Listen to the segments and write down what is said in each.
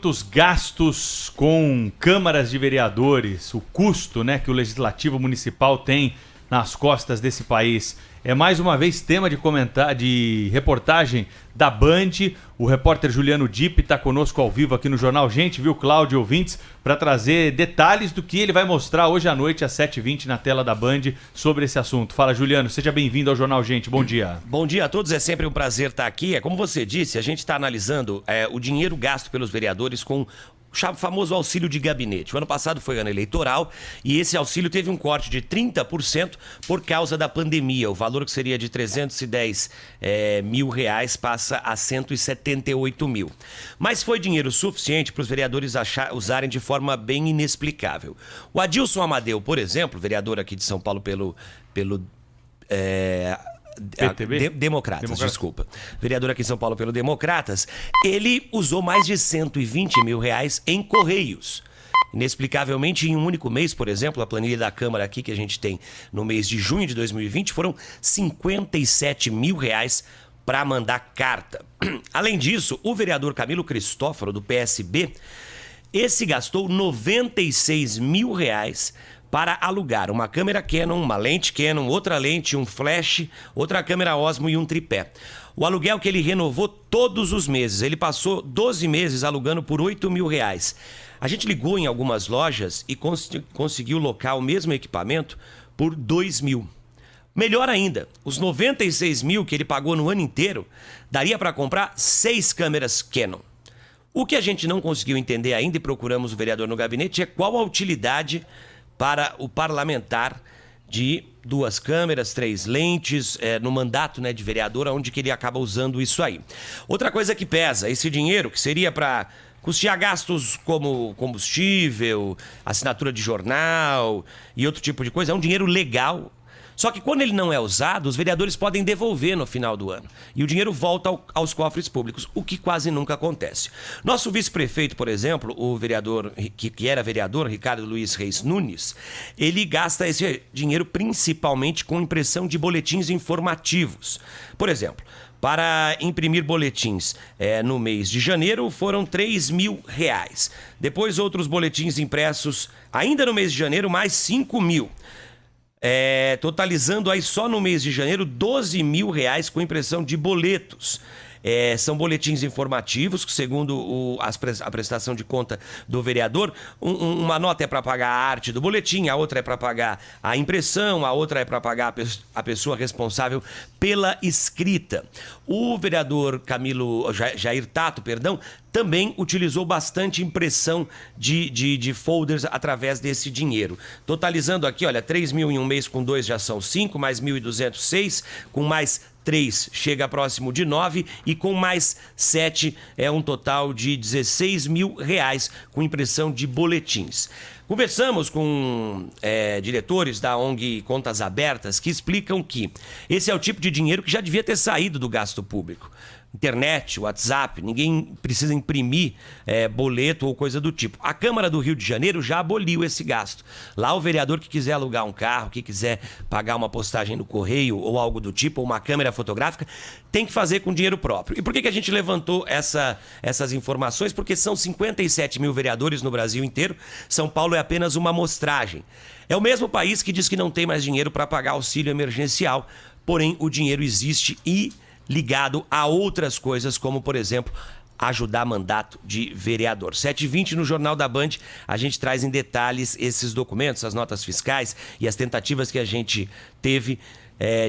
Os gastos com câmaras de vereadores, o custo, né, que o Legislativo Municipal tem nas costas desse país. É mais uma vez tema de reportagem da Band. O repórter Juliano Dipp está conosco ao vivo aqui no Jornal Gente, viu, Cláudio, ouvintes, para trazer detalhes do que ele vai mostrar hoje à noite às 7h20 na tela da Band sobre esse assunto. Fala, Juliano, seja bem-vindo ao Jornal Gente, bom dia. Bom dia a todos, é sempre um prazer estar aqui. Como você disse, a gente está analisando o dinheiro gasto pelos vereadores com o famoso auxílio de gabinete. O ano passado foi ano eleitoral e esse auxílio teve um corte de 30% por causa da pandemia. O valor que seria de 310 mil reais passa a 178 mil. Mas foi dinheiro suficiente para os vereadores usarem de forma bem inexplicável. O Adilson Amadeu, por exemplo, vereador aqui de São Paulo pelo Democratas, desculpa. Vereador aqui em São Paulo pelo Democratas, ele usou mais de 120 mil reais em correios. Inexplicavelmente, em um único mês, por exemplo, a planilha da Câmara aqui que a gente tem no mês de junho de 2020, foram 57 mil reais para mandar carta. Além disso, o vereador Camilo Cristófaro, do PSB, esse gastou 96 mil reais para alugar uma câmera Canon, uma lente Canon, outra lente, um flash, outra câmera Osmo e um tripé. O aluguel que ele renovou todos os meses. Ele passou 12 meses alugando por 8 mil reais. A gente ligou em algumas lojas e conseguiu locar o mesmo equipamento por 2 mil. Melhor ainda, os 96 mil que ele pagou no ano inteiro, daria para comprar 6 câmeras Canon. O que a gente não conseguiu entender ainda e procuramos o vereador no gabinete é qual a utilidade para o parlamentar de 2 câmeras, 3 lentes, no mandato, né, de vereador, onde que ele acaba usando isso aí. Outra coisa que pesa, esse dinheiro que seria para custear gastos como combustível, assinatura de jornal e outro tipo de coisa, é um dinheiro legal. Só que quando ele não é usado, os vereadores podem devolver no final do ano. E o dinheiro volta aos cofres públicos, o que quase nunca acontece. Nosso vice-prefeito, por exemplo, o vereador, que era vereador, Ricardo Luiz Reis Nunes, ele gasta esse dinheiro principalmente com impressão de boletins informativos. Por exemplo, para imprimir boletins no mês de janeiro foram 3 mil reais. Depois outros boletins impressos ainda no mês de janeiro, mais 5 mil. Totalizando aí só no mês de janeiro 12 mil reais com impressão de boletos. São boletins informativos, que segundo a prestação de conta do vereador, uma nota é para pagar a arte do boletim, a outra é para pagar a impressão, a outra é para pagar a pessoa responsável pela escrita. O vereador Jair Tato, também utilizou bastante impressão de folders através desse dinheiro. Totalizando aqui, olha, 3 mil em um mês com 2 já são 5, mais 1.200, 6, com mais 3 chega próximo de 9 e com mais 7 é um total de 16 mil reais com impressão de boletins. Conversamos com diretores da ONG Contas Abertas que explicam que esse é o tipo de dinheiro que já devia ter saído do gasto público. Internet, WhatsApp, ninguém precisa imprimir boleto ou coisa do tipo. A Câmara do Rio de Janeiro já aboliu esse gasto. Lá o vereador que quiser alugar um carro, que quiser pagar uma postagem no correio ou algo do tipo, ou uma câmera fotográfica, tem que fazer com dinheiro próprio. E por que a gente levantou essas informações? Porque são 57 mil vereadores no Brasil inteiro. São Paulo é apenas uma amostragem. É o mesmo país que diz que não tem mais dinheiro para pagar auxílio emergencial, porém o dinheiro existe e ligado a outras coisas, como, por exemplo, ajudar mandato de vereador. 7h20 no Jornal da Band, a gente traz em detalhes esses documentos, as notas fiscais e as tentativas que a gente teve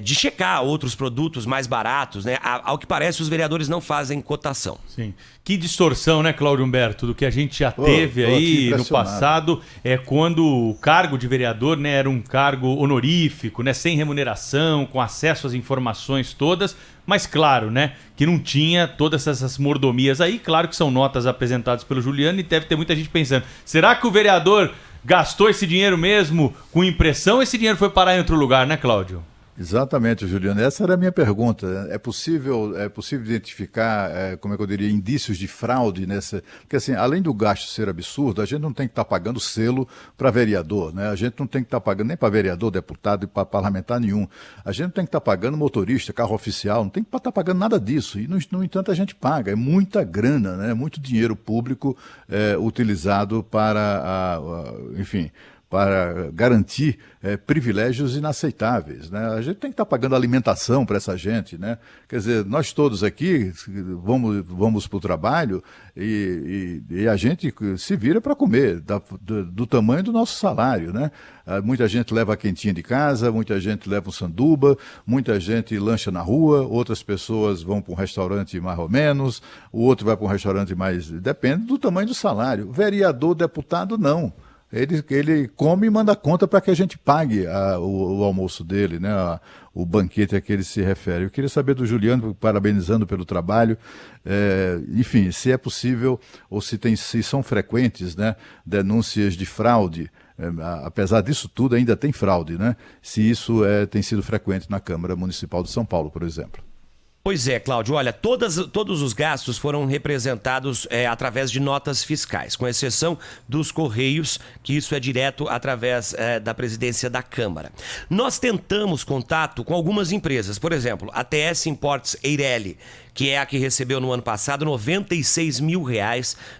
de checar outros produtos mais baratos, né? Ao que parece, os vereadores não fazem cotação. Sim. Que distorção, né, Cláudio Humberto, do que a gente já teve aí no passado, quando o cargo de vereador, né, era um cargo honorífico, né, sem remuneração, com acesso às informações todas, mas claro, né, que não tinha todas essas mordomias aí. Claro que são notas apresentadas pelo Juliano e deve ter muita gente pensando, será que o vereador gastou esse dinheiro mesmo com impressão ou esse dinheiro foi parar em outro lugar, né, Cláudio? Exatamente, Juliano. Essa era a minha pergunta. É possível identificar, como é que eu diria, indícios de fraude nessa? Porque assim, além do gasto ser absurdo, a gente não tem que estar pagando selo para vereador, né? A gente não tem que estar pagando nem para vereador, deputado e para parlamentar nenhum. A gente não tem que estar pagando motorista, carro oficial, não tem que estar pagando nada disso. E no entanto a gente paga. É muita grana, né? Muito dinheiro público utilizado para, enfim, para garantir privilégios inaceitáveis, né? A gente tem que estar pagando alimentação para essa gente, né? Quer dizer, nós todos aqui vamos para o trabalho e a gente se vira para comer do tamanho do nosso salário, né? Muita gente leva a quentinha de casa, muita gente leva um sanduba, muita gente lancha na rua, outras pessoas vão para um restaurante mais ou menos, o outro vai para um restaurante mais... Depende do tamanho do salário. Vereador, deputado, não. Ele come e manda conta para que a gente pague o almoço dele, né? O banquete a que ele se refere. Eu queria saber do Juliano, parabenizando pelo trabalho, enfim, se é possível ou se são frequentes, né, denúncias de fraude. Apesar disso tudo, ainda tem fraude, né? Se isso tem sido frequente na Câmara Municipal de São Paulo, por exemplo. Pois é, Cláudio, olha, todos os gastos foram representados através de notas fiscais, com exceção dos Correios, que isso é direto através da presidência da Câmara. Nós tentamos contato com algumas empresas, por exemplo, a TS Importes Eireli, que é a que recebeu no ano passado R$96 mil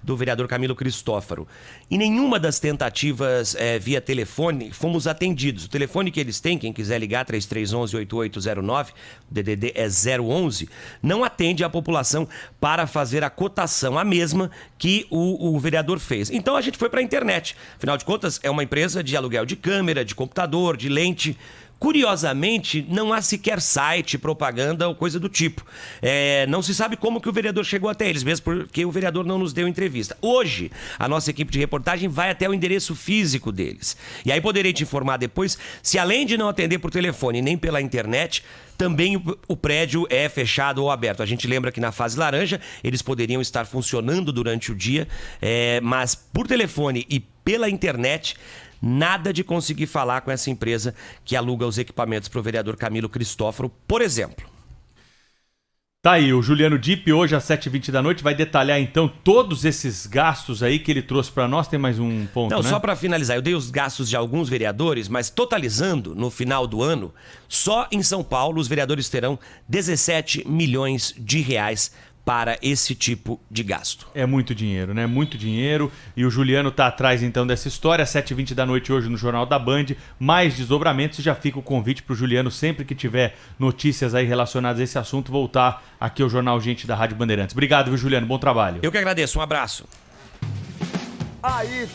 do vereador Camilo Cristófaro. Em nenhuma das tentativas via telefone fomos atendidos. O telefone que eles têm, quem quiser ligar, 3311-8809, o DDD é 011, não atende a população para fazer a cotação, a mesma que o vereador fez. Então a gente foi para a internet. Afinal de contas, é uma empresa de aluguel de câmera, de computador, de lente. Curiosamente, não há sequer site, propaganda ou coisa do tipo. Não se sabe como que o vereador chegou até eles, mesmo porque o vereador não nos deu entrevista. Hoje, a nossa equipe de reportagem vai até o endereço físico deles. E aí poderei te informar depois se, além de não atender por telefone nem pela internet, também o prédio é fechado ou aberto. A gente lembra que na fase laranja eles poderiam estar funcionando durante o dia, mas por telefone e pela internet... Nada de conseguir falar com essa empresa que aluga os equipamentos para o vereador Camilo Cristófaro, por exemplo. Tá aí, o Juliano Dipp, hoje às 7h20 da noite, vai detalhar então todos esses gastos aí que ele trouxe para nós. Tem mais um ponto, Não, né? só para finalizar, eu dei os gastos de alguns vereadores, mas totalizando no final do ano, só em São Paulo os vereadores terão R$17 milhões para esse tipo de gasto. É muito dinheiro, né? Muito dinheiro. E o Juliano tá atrás, então, dessa história. 7h20 da noite hoje no Jornal da Band. Mais desdobramentos. E já fica o convite pro Juliano, sempre que tiver notícias aí relacionadas a esse assunto, voltar aqui ao Jornal Gente da Rádio Bandeirantes. Obrigado, viu, Juliano? Bom trabalho. Eu que agradeço. Um abraço. Aí